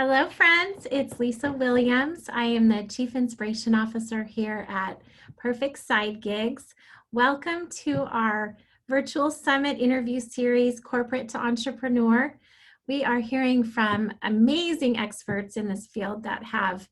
Hello, friends. It's Lisa Williams. I am the Chief Inspiration Officer here at Perfect Side Gigs. Welcome to our virtual summit interview series, Corporate to Entrepreneur. We are hearing from amazing experts in this field that have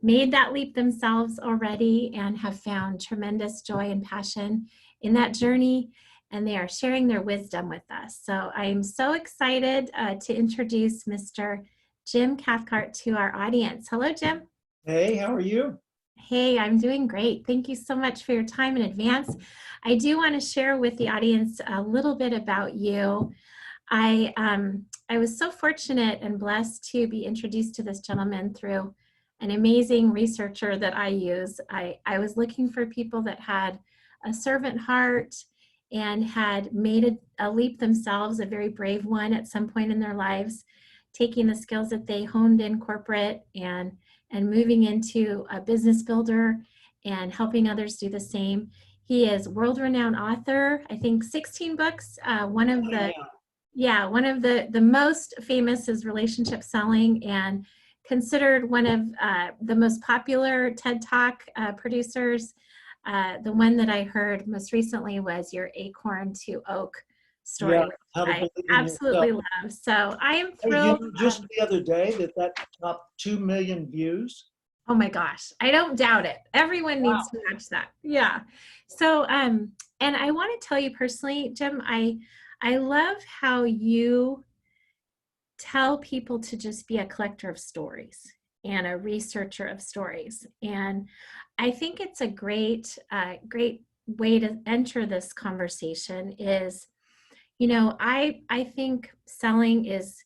made that leap themselves already and have found tremendous joy and passion in that journey, and they are sharing their wisdom with us. So I'm so excited to introduce Mr. Jim Cathcart to our audience. Hello, Jim. Hey, how are you? Hey, I'm doing great. Thank you so much for your time in advance. I do want to share with the audience a little bit about you. I was so fortunate and blessed to be introduced to this gentleman through an amazing researcher that I use. I was looking for people that had a servant heart and had made a leap themselves, a very brave one at some point in their lives, taking the skills that they honed in corporate and moving into a business builder and helping others do the same. He is world-renowned author, I think 16 books. One of the most famous is Relationship Selling, and considered one of the most popular TED Talk producers. The one that I heard most recently was your Acorn to Oak story, Yeah, which how to I believe in absolutely yourself. love. So I am Hey, thrilled. just the other day that topped 2 million views. Oh my gosh, I don't doubt it. Everyone Wow. needs to watch that. Yeah. So, and I want to tell you personally, Jim, I love how you tell people to just be a collector of stories and a researcher of stories. And I think it's a great way to enter this conversation is, I think selling is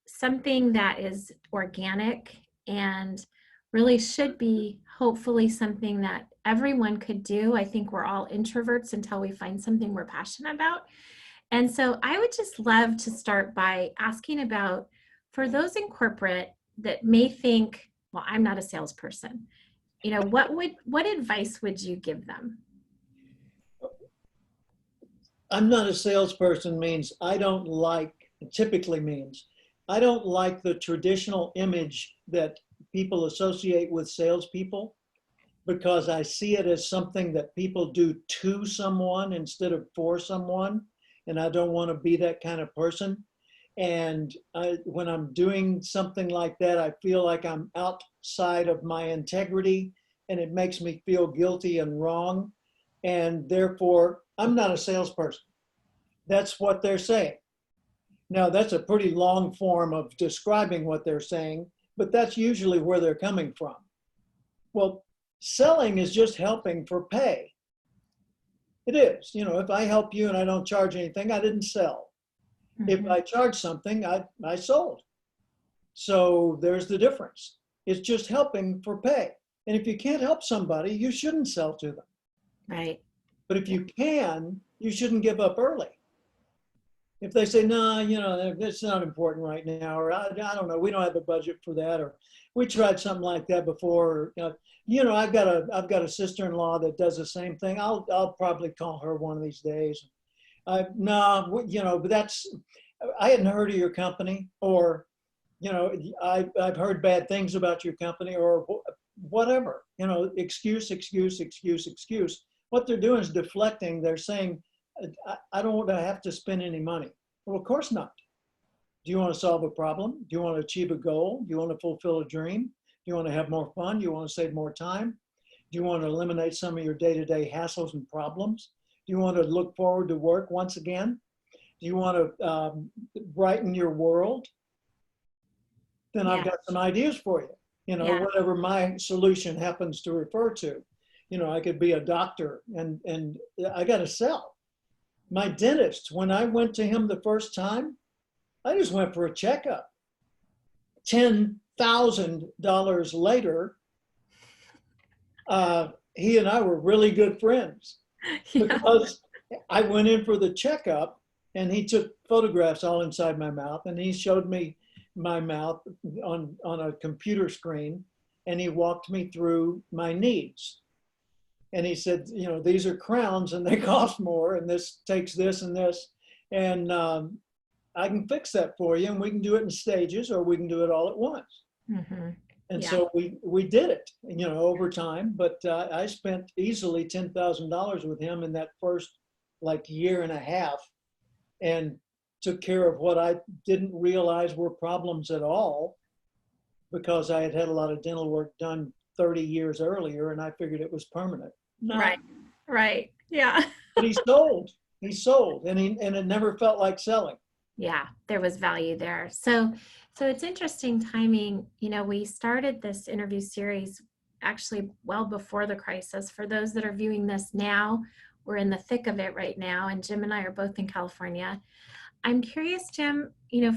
something that is organic and really should be hopefully something that everyone could do. I think we're all introverts until we find something we're passionate about. And so I would just love to start by asking about, for those in corporate that may think, well, I'm not a salesperson, what advice would you give them? I'm not a salesperson typically means I don't like the traditional image that people associate with salespeople because I see it as something that people do to someone instead of for someone. And I don't want to be that kind of person. And when I'm doing something like that, I feel like I'm outside of my integrity and it makes me feel guilty and wrong. And therefore, I'm not a salesperson. That's what they're saying. Now, that's a pretty long form of describing what they're saying, but that's usually where they're coming from. Well, selling is just helping for pay. It is. If I help you and I don't charge anything, I didn't sell. If I charge something, I sold. So there's the difference. It's just helping for pay. And if you can't help somebody, you shouldn't sell to them. Right. But if you can, you shouldn't give up early. If they say, no, it's not important right now, or I don't know, we don't have a budget for that, or we tried something like that before, I've got a sister-in-law that does the same thing. I'll probably call her one of these days. No, but I hadn't heard of your company, or, I've heard bad things about your company, or whatever, excuse. What they're doing is deflecting. They're saying, I don't want to have to spend any money. Well, of course not. Do you want to solve a problem? Do you want to achieve a goal? Do you want to fulfill a dream? Do you want to have more fun? Do you want to save more time? Do you want to eliminate some of your day-to-day hassles and problems? Do you want to look forward to work once again? Do you want to brighten your world? Then I've got some ideas for you, whatever my solution happens to refer to. I could be a doctor and I got to sell. My dentist, when I went to him the first time, I just went for a checkup. $10,000 later, he and I were really good friends because I went in for the checkup and he took photographs all inside my mouth and he showed me my mouth on a computer screen and he walked me through my needs. And he said, these are crowns and they cost more and this takes this and this. And I can fix that for you, and we can do it in stages, or we can do it all at once. Mm-hmm. And Yeah. so we did it, over time. But I spent easily $10,000 with him in that first like year and a half, and took care of what I didn't realize were problems at all, because I had had a lot of dental work done 30 years earlier, and I figured it was permanent. Right. Not. Right. Yeah. But he sold. He sold, and it never felt like selling. Yeah, there was value there. So it's interesting timing. We started this interview series actually well before the crisis. For those that are viewing this now, we're in the thick of it right now, and Jim and I are both in California. I'm curious, Jim,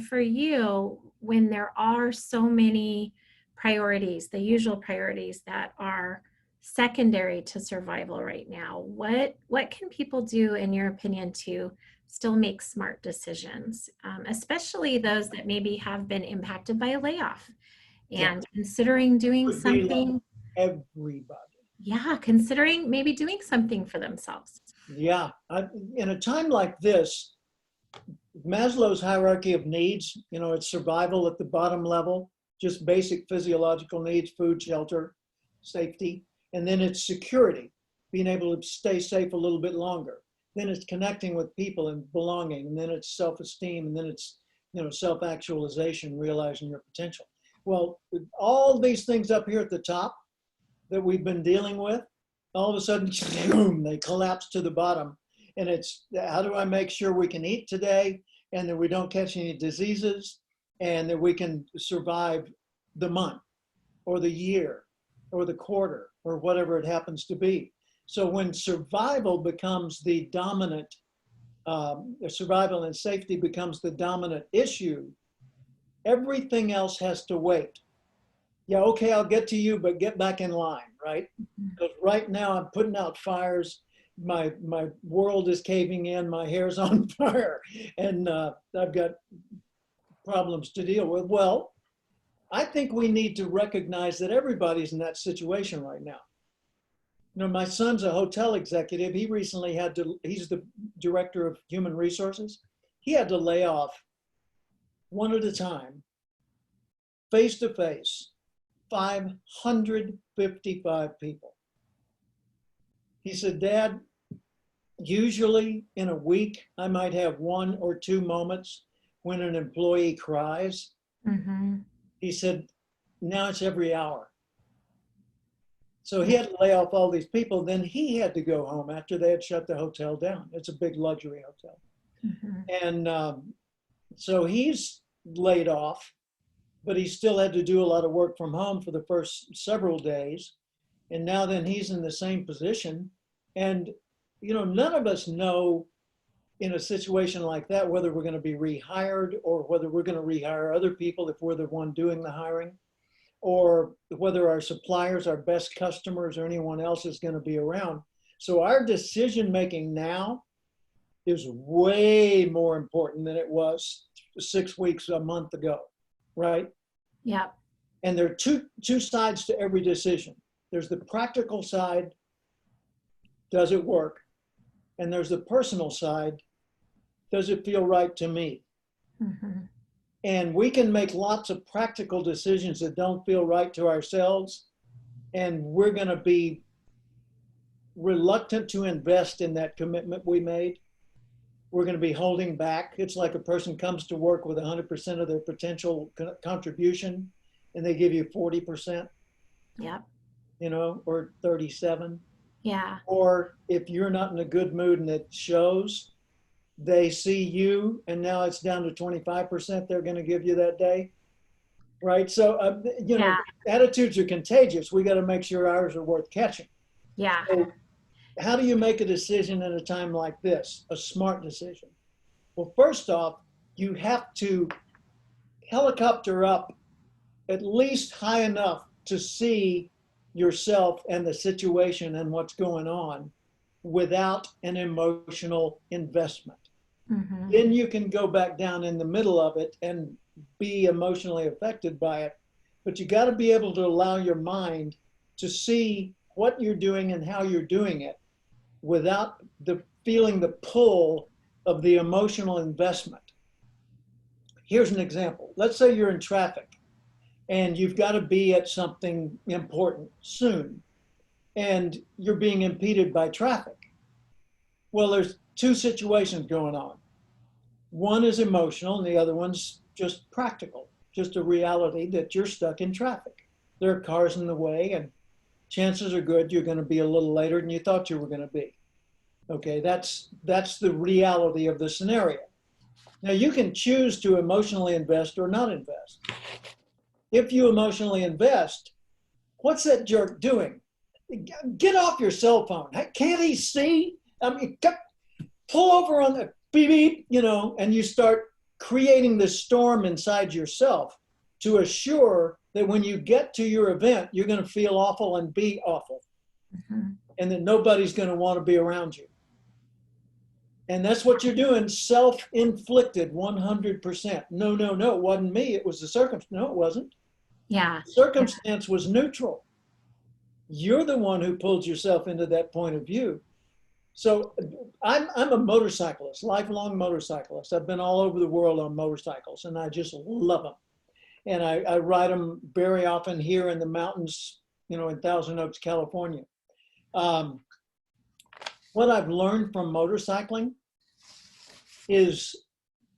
for you, when there are so many priorities, the usual priorities that are secondary to survival right now, what can people do, in your opinion, to still make smart decisions, especially those that maybe have been impacted by a layoff Yeah, and considering doing would be like something, everybody. yeah, considering maybe doing something for themselves. Yeah, in a time like this, Maslow's hierarchy of needs, it's survival at the bottom level, just basic physiological needs, food, shelter, safety. And then it's security, being able to stay safe a little bit longer. Then it's connecting with people and belonging. And then it's self-esteem. And then it's, self-actualization, realizing your potential. Well, all these things up here at the top that we've been dealing with, all of a sudden, boom, they collapse to the bottom. And it's, how do I make sure we can eat today, and that we don't catch any diseases, and that we can survive the month or the year or the quarter or whatever it happens to be. So when survival becomes the dominant, survival and safety becomes the dominant issue, everything else has to wait. Yeah, okay, I'll get to you, but get back in line, right? Because right now I'm putting out fires. My world is caving in. My hair's on fire, and I've got problems to deal with. Well, I think we need to recognize that everybody's in that situation right now. My son's a hotel executive. He recently had to, he's the director of human resources. He had to lay off one at a time, face to face, 555 people. He said, Dad, usually in a week, I might have 1 or 2 moments when an employee cries. Mm-hmm. He said, now it's every hour. So he had to lay off all these people. Then he had to go home after they had shut the hotel down. It's a big luxury hotel. Mm-hmm. And so he's laid off, but he still had to do a lot of work from home for the first several days. And now then he's in the same position. And, none of us know in a situation like that whether we're going to be rehired, or whether we're going to rehire other people if we're the one doing the hiring, or whether our suppliers, our best customers, or anyone else is going to be around. So our decision making now is way more important than it was 6 weeks, a month ago, right? Yeah. And there are two sides to every decision. There's the practical side, does it work? And there's the personal side, does it feel right to me? Mm-hmm. And we can make lots of practical decisions that don't feel right to ourselves, and we're going to be reluctant to invest in that commitment we made. We're going to be holding back. It's like a person comes to work with 100% of their potential contribution, and they give you 40%, Yep. or 37. Yeah. Or if you're not in a good mood and it shows, they see you, and now it's down to 25% they're going to give you that day, right? So, Yeah. attitudes are contagious. We got to make sure ours are worth catching. Yeah. So how do you make a decision in a time like this, a smart decision? Well, first off, you have to helicopter up at least high enough to see yourself and the situation and what's going on without an emotional investment. Mm-hmm. Then you can go back down in the middle of it and be emotionally affected by it. But you got to be able to allow your mind to see what you're doing and how you're doing it without feeling the pull of the emotional investment. Here's an example. Let's say you're in traffic and you've got to be at something important soon and you're being impeded by traffic. Well, there's two situations going on. One is emotional and the other one's just practical, just a reality that you're stuck in traffic. There are cars in the way and chances are good you're going to be a little later than you thought you were going to be. Okay, that's the reality of the scenario. Now you can choose to emotionally invest or not invest. If you emotionally invest, what's that jerk doing? Get off your cell phone. Can't he see? I mean, pull over on the beep, beep, you know, and you start creating this storm inside yourself to assure that when you get to your event, you're going to feel awful and be awful. Mm-hmm. And that nobody's going to want to be around you. And that's what you're doing, self-inflicted 100%. No, it wasn't me. It was the circumstance. No, it wasn't. Yeah. The circumstance was neutral. You're the one who pulled yourself into that point of view. So I'm a motorcyclist, lifelong motorcyclist. I've been all over the world on motorcycles and I just love them. And I ride them very often here in the mountains, you know, in Thousand Oaks, California. What I've learned from motorcycling is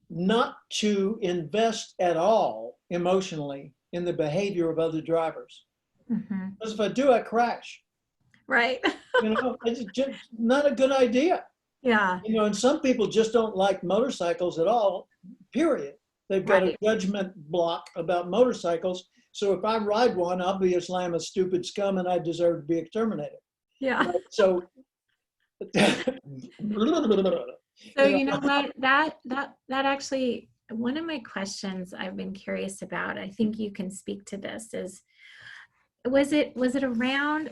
not to invest at all emotionally in the behavior of other drivers. Mm-hmm. Because if I do, I crash. Right. You know, it's just not a good idea. Yeah. You know, and some people just don't like motorcycles at all, period. They've got a judgment block about motorcycles. So if I ride one, obviously I'm a stupid scum and I deserve to be exterminated. Yeah. Right? So you know what, that actually, one of my questions I've been curious about, I think you can speak to this, is was it around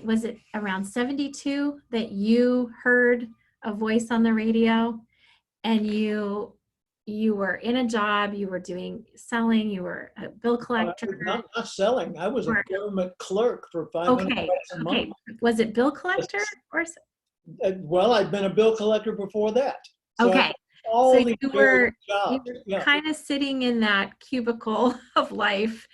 72 that you heard a voice on the radio and you were in a job, you were selling, you were a bill collector? Not selling. I was a government clerk for 500 bucks a month. Okay. Was it bill collector or? Well, I'd been a bill collector before that. So okay. So you were kind of sitting in that cubicle of life.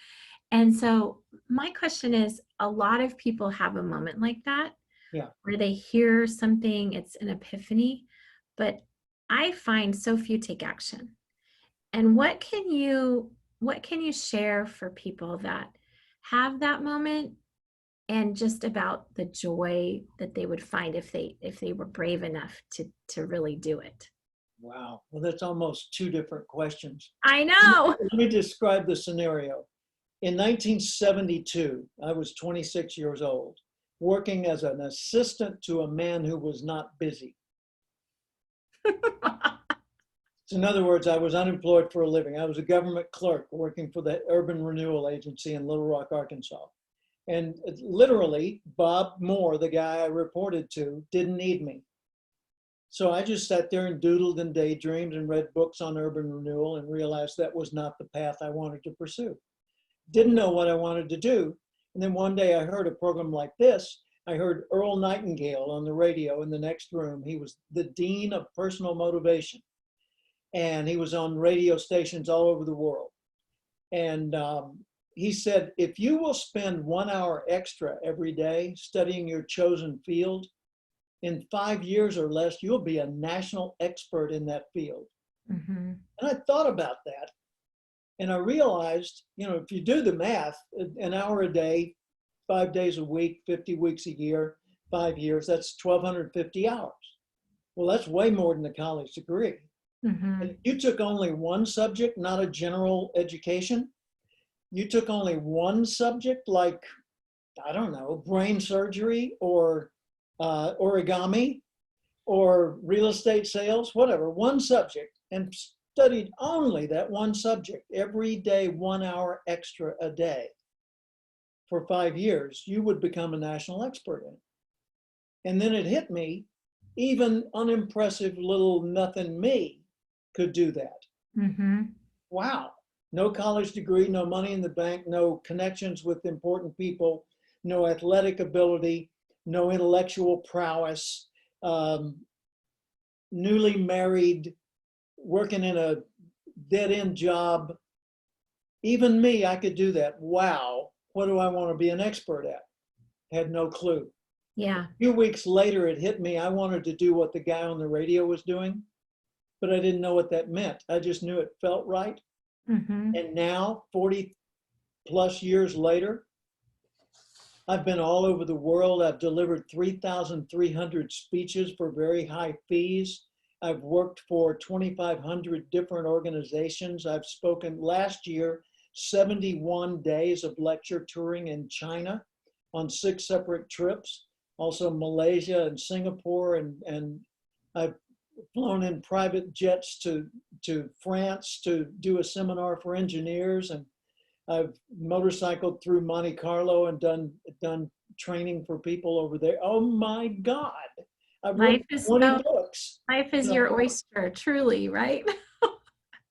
And so my question is, a lot of people have a moment like that, where they hear something, it's an epiphany, but I find so few take action. And what can you share for people that have that moment, and just about the joy that they would find if they were brave enough to really do it? Wow. Well, that's almost two different questions. I know. Let me describe the scenario. In 1972, I was 26 years old, working as an assistant to a man who was not busy. So in other words, I was unemployed for a living. I was a government clerk working for the Urban Renewal Agency in Little Rock, Arkansas. And literally, Bob Moore, the guy I reported to, didn't need me. So I just sat there and doodled and daydreamed and read books on urban renewal and realized that was not the path I wanted to pursue. Didn't know what I wanted to do. And then one day I heard a program like this. I heard Earl Nightingale on the radio in the next room. He was the dean of personal motivation. And he was on radio stations all over the world. And he said, if you will spend 1 hour extra every day studying your chosen field, in 5 years or less, you'll be a national expert in that field. Mm-hmm. And I thought about that. And I realized, you know, if you do the math, an hour a day, 5 days a week, 50 weeks a year, 5 years, that's 1,250 hours. Well, that's way more than a college degree. Mm-hmm. And if you took only one subject, not a general education, you took only one subject, like, I don't know, brain surgery or origami or real estate sales, whatever, one subject, and studied only that one subject every day, 1 hour extra a day for 5 years, you would become a national expert in it. And then it hit me, even unimpressive little nothing me could do that. Mm-hmm. Wow. No college degree, no money in the bank, no connections with important people, no athletic ability, no intellectual prowess, newly married, working in a dead-end job, Even me, I could do that. Wow, what do I want to be an expert at? Had no clue. Yeah. A few weeks later, it hit me. I wanted to do what the guy on the radio was doing, but I didn't know what that meant. I just knew it felt right. Mm-hmm. And now, 40 plus years later, I've been all over the world. I've delivered 3,300 speeches for very high fees. I've worked for 2,500 different organizations. I've spoken last year, 71 days of lecture touring in China on 6 separate trips, also Malaysia and Singapore. And I've flown in private jets to France to do a seminar for engineers. And I've motorcycled through Monte Carlo and done training for people over there. Oh my God. I've Life written is 20 so, books. life is your oyster, truly, right?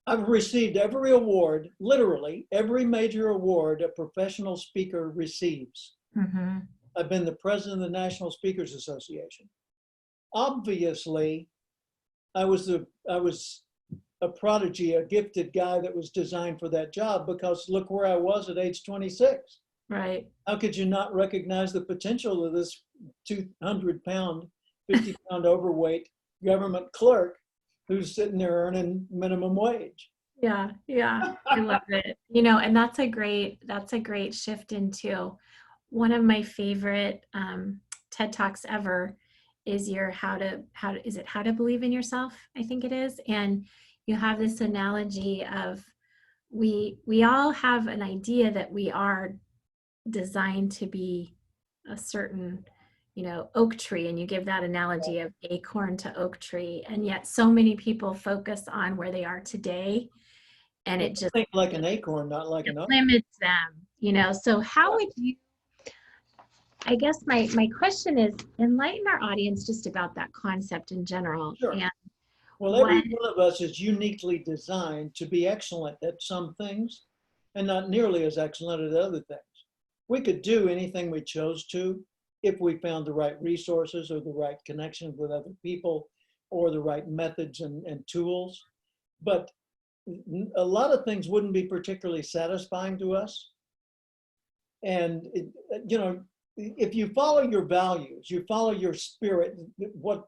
I've received every award, literally every major award a professional speaker receives. Mm-hmm. I've been the president of the National Speakers Association. Obviously, I was a prodigy, a gifted guy that was designed for that job, because look where I was at age 26. Right. How could you not recognize the potential of this 200-pound, 50-pound overweight government clerk who's sitting there earning minimum wage? Yeah, yeah, I love it. You know, and that's a great shift into one of my favorite TED Talks ever is your how to believe in yourself, I think it is. And you have this analogy of we all have an idea that we are designed to be a certain, oak tree, and you give that analogy of acorn to oak tree, and yet so many people focus on where they are today, and Well, it just think like an acorn, not like it an oak. limits them. So how would you, I guess my question is, enlighten our audience just about that concept in general, Sure. and Well, what. every one of us is uniquely designed to be excellent at some things and not nearly as excellent at other things. We could do anything we chose to if we found the right resources or the right connections with other people or the right methods and tools. But a lot of things wouldn't be particularly satisfying to us. And, if you follow your values, you follow your spirit, what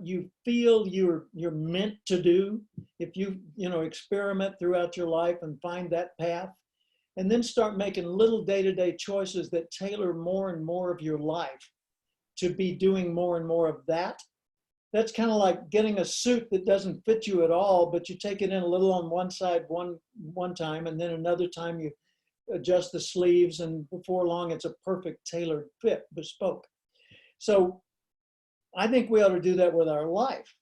you feel you're meant to do, if you experiment throughout your life and find that path, and then start making little day-to-day choices that tailor more and more of your life to be doing more and more of that. That's kind of like getting a suit that doesn't fit you at all, but you take it in a little on one side one time, and then another time you adjust the sleeves, and before long it's a perfect tailored fit, bespoke. So I think we ought to do that with our life.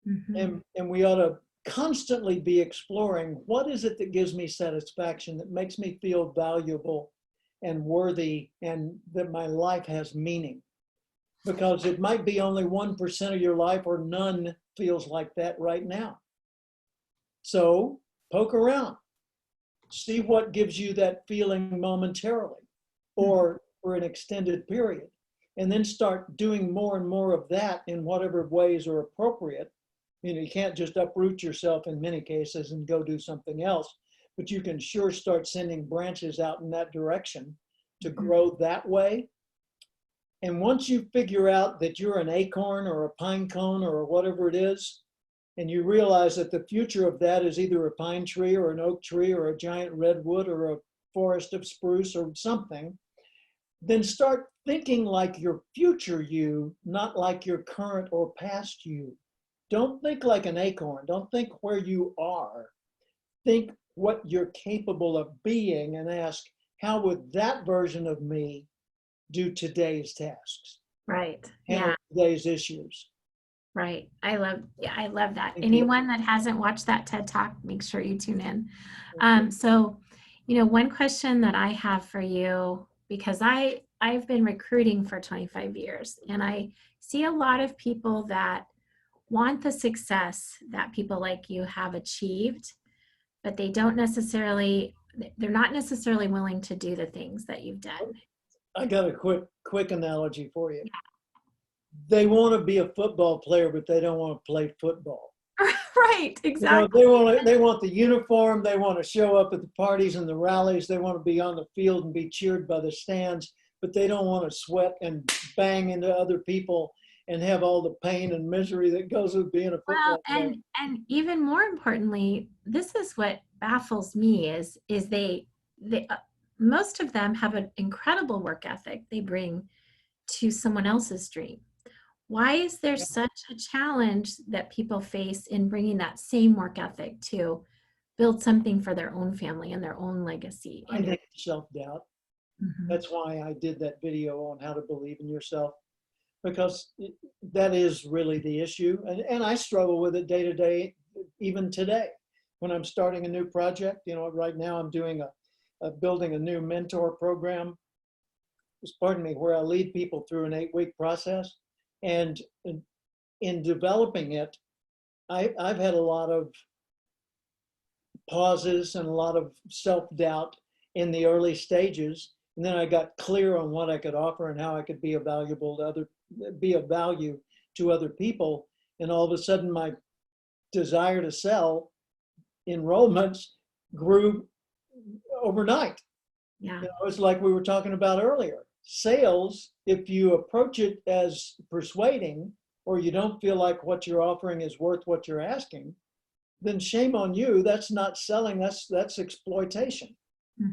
Mhm. And we ought to constantly be exploring, what is it that gives me satisfaction, that makes me feel valuable and worthy, and that my life has meaning? Because it might be only 1% of your life, or none feels like that right now. So poke around, see what gives you that feeling momentarily or for an extended period, and then start doing more and more of that in whatever ways are appropriate. You can't just uproot yourself in many cases and go do something else, but you can sure start sending branches out in that direction to grow that way. And once you figure out that you're an acorn or a pine cone or whatever it is, and you realize that the future of that is either a pine tree or an oak tree or a giant redwood or a forest of spruce or something, then start thinking like your future you, not like your current or past you. Don't think like an acorn. Don't think where you are. Think what you're capable of being, and ask, how would that version of me do today's tasks, Right. handle Yeah. today's issues? Right. I love that. Thank you. Anyone that hasn't watched that TED Talk, make sure you tune in. So, one question that I have for you, because I've been recruiting for 25 years, and I see a lot of people that want the success that people like you have achieved, but they're not necessarily willing to do the things that you've done. I got a quick analogy for you. They want to be a football player, but they don't want to play football. Right, You know, exactly. they want the uniform. They want to show up at the parties and the rallies. They want to be on the field and be cheered by the stands, but they don't want to sweat and bang into other people and have all the pain and misery that goes with being a Well, football player. and even more importantly, this is what baffles me is they most of them have an incredible work ethic they bring to someone else's dream. Why is there such a challenge that people face in bringing that same work ethic to build something for their own family and their own legacy? I And think self-doubt. Mhm. That's why I did that video on how to believe in yourself, because that is really the issue. And I struggle with it day to day, even today. When I'm starting a new project, you know, right now I'm doing building a new mentor program, pardon me, where I lead people through an 8-week process. And in developing it, I've had a lot of pauses and a lot of self-doubt in the early stages. And then I got clear on what I could offer and how I could be a be of value to other people. And all of a sudden my desire to sell enrollments grew overnight. Yeah. You know, it's like we were talking about earlier. Sales, if you approach it as persuading, or you don't feel like what you're offering is worth what you're asking, then shame on you. That's not selling, that's exploitation.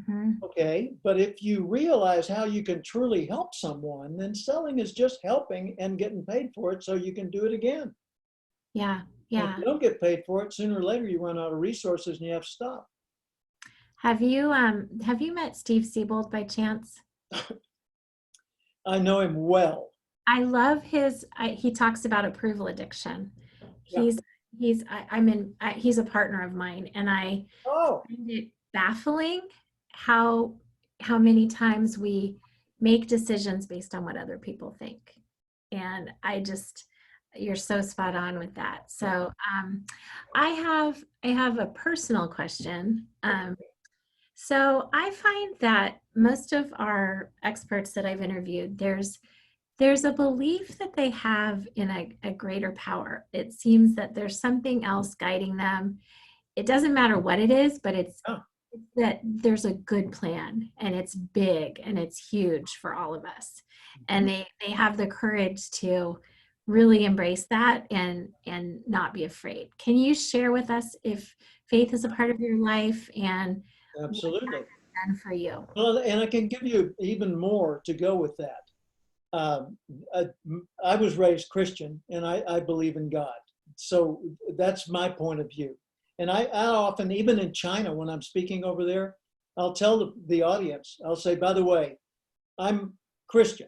Hmm. Okay, but if you realize how you can truly help someone, then selling is just helping and getting paid for it so you can do it again. Yeah. And if Yeah. you don't get paid for it, sooner or later you run out of resources and you have to stop. Have you met Steve Siebold by chance? I know him well. I love he talks about approval addiction. Yeah. He's he's a partner of mine, and I Oh, find it baffling how how many times we make decisions based on what other people think. And you're so spot on with that. So I have a personal question. So I find that most of our experts that I've interviewed, there's a belief that they have in a greater power. It seems that there's something else guiding them. It doesn't matter what it is, but yeah. it's that there's a good plan and it's big and it's huge for all of us. And they have the courage to really embrace that and not be afraid. Can you share with us if faith is a part of your life and what Absolutely. it's done for you? Well, and I can give you even more to go with that. Um, I, I was raised Christian and I believe in God. So that's my point of view. And I often, even in China, when I'm speaking over there, I'll tell the audience, I'll say, by the way, I'm Christian.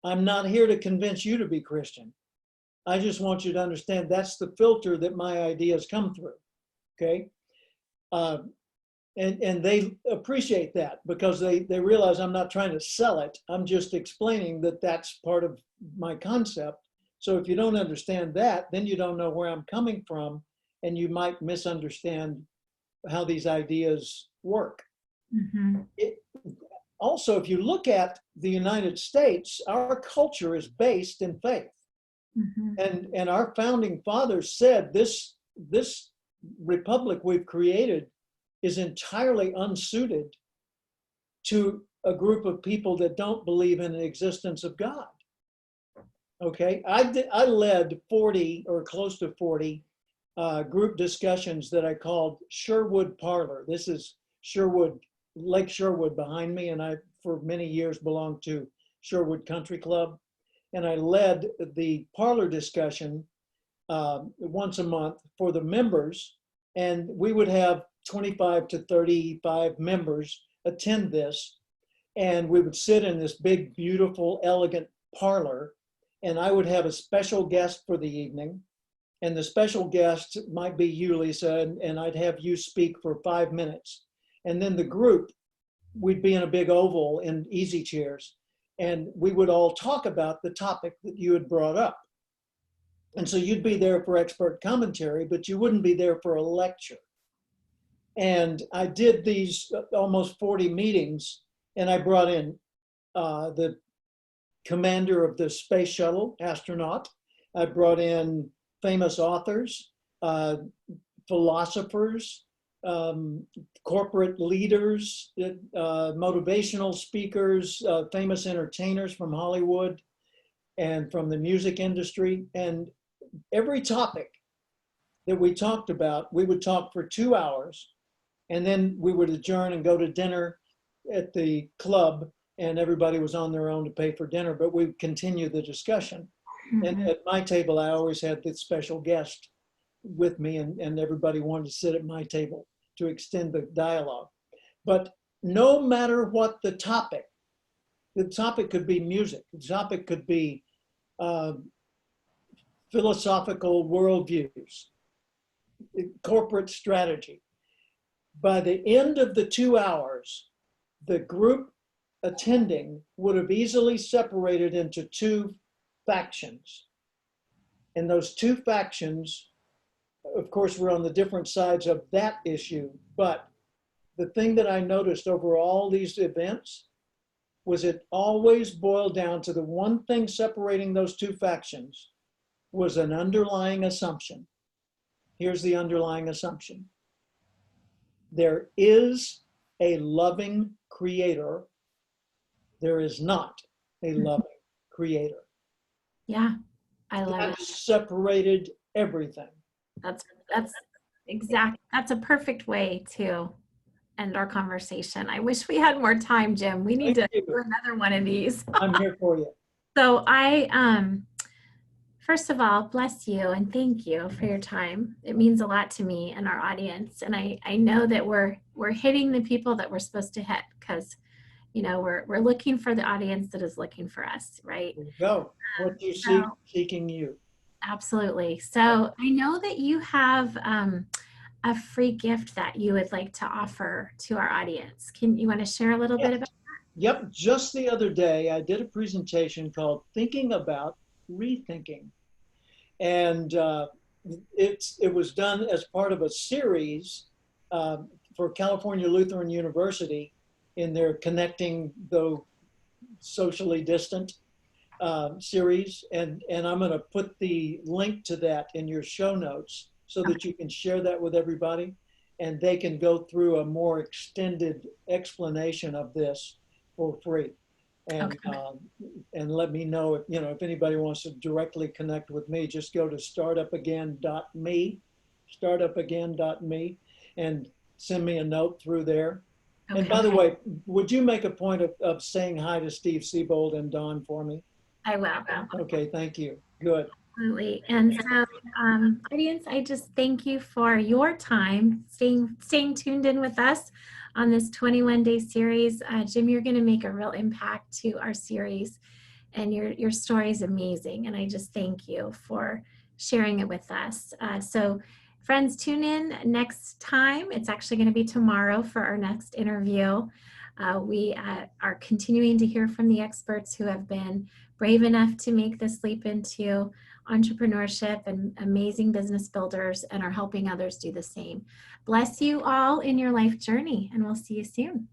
I'm not here to convince you to be Christian. I just want you to understand that's the filter that my ideas come through. Okay. Uh, and they appreciate that because they realize I'm not trying to sell it. I'm just explaining that that's part of my concept. So if you don't understand that, then you don't know where I'm coming from, and you might misunderstand how these ideas work. Mhm. It, also, if you look at the United States, our culture is based in faith, Mhm. and our founding fathers said this republic we've created is entirely unsuited to a group of people that don't believe in the existence of God. Okay, I led 40 or close to 40 group discussions that I called Sherwood Parlor. This is Sherwood, Lake Sherwood behind me, and I for many years belonged to Sherwood Country Club, and I led the parlor discussion once a month for the members, and we would have 25 to 35 members attend this, and we would sit in this big, beautiful, elegant parlor, and I would have a special guest for the evening, and the special guest might be you, Lisa, and I'd have you speak for 5 minutes, and then the group, we'd be in a big oval in easy chairs, and we would all talk about the topic that you had brought up. And so you'd be there for expert commentary, but you wouldn't be there for a lecture. And I did these almost 40 meetings, and I brought in the commander of the space shuttle astronaut. I brought in famous authors, philosophers, corporate leaders, motivational speakers, famous entertainers from Hollywood and from the music industry. And every topic that we talked about, we would talk for 2 hours, and then we would adjourn and go to dinner at the club, and everybody was on their own to pay for dinner, but we continue the discussion. And at my table, I always had this special guest with me, and everybody wanted to sit at my table to extend the dialogue. But no matter what the topic could be music, the topic could be philosophical worldviews, corporate strategy. By the end of the 2 hours, the group attending would have easily separated into 2 factions. And those 2 factions, of course, were on the different sides of that issue. But the thing that I noticed over all these events was it always boiled down to the one thing separating those 2 factions was an underlying assumption. Here's the underlying assumption. There is a loving creator. There is not a loving creator. Yeah, I love That it. separated everything. That's exactly, that's a perfect way to end our conversation. I wish we had more time, Jim. We need to do another one of these. I'm here for you. So first of all, bless you and thank you for your time. It means a lot to me and our audience. And I know that we're hitting the people that we're supposed to hit, because we're looking for the audience that is looking for us, right? There you go. What you seek, seeking you. Absolutely. So I know that you have a free gift that you would like to offer to our audience. You want to share a little bit about that? Yep. Just the other day, I did a presentation called Thinking About Rethinking. And it was done as part of a series for California Lutheran University in their Connecting the Socially Distant series. And I'm going to put the link to that in your show notes so that you can share that with everybody and they can go through a more extended explanation of this for free. And, and let me know if anybody wants to directly connect with me, just go to startupagain.me, and send me a note through there. Okay. And by the way, would you make a point of saying hi to Steve Siebold and Don for me? I will. Okay, thank you. Good. Absolutely. And so, audience, I just thank you for your time, staying tuned in with us on this 21-day series. Jim, you're going to make a real impact to our series, and your story is amazing. And I just thank you for sharing it with us. So friends, tune in next time. It's actually going to be tomorrow for our next interview. We are continuing to hear from the experts who have been brave enough to make this leap into entrepreneurship and amazing business builders and are helping others do the same. Bless you all in your life journey, and we'll see you soon.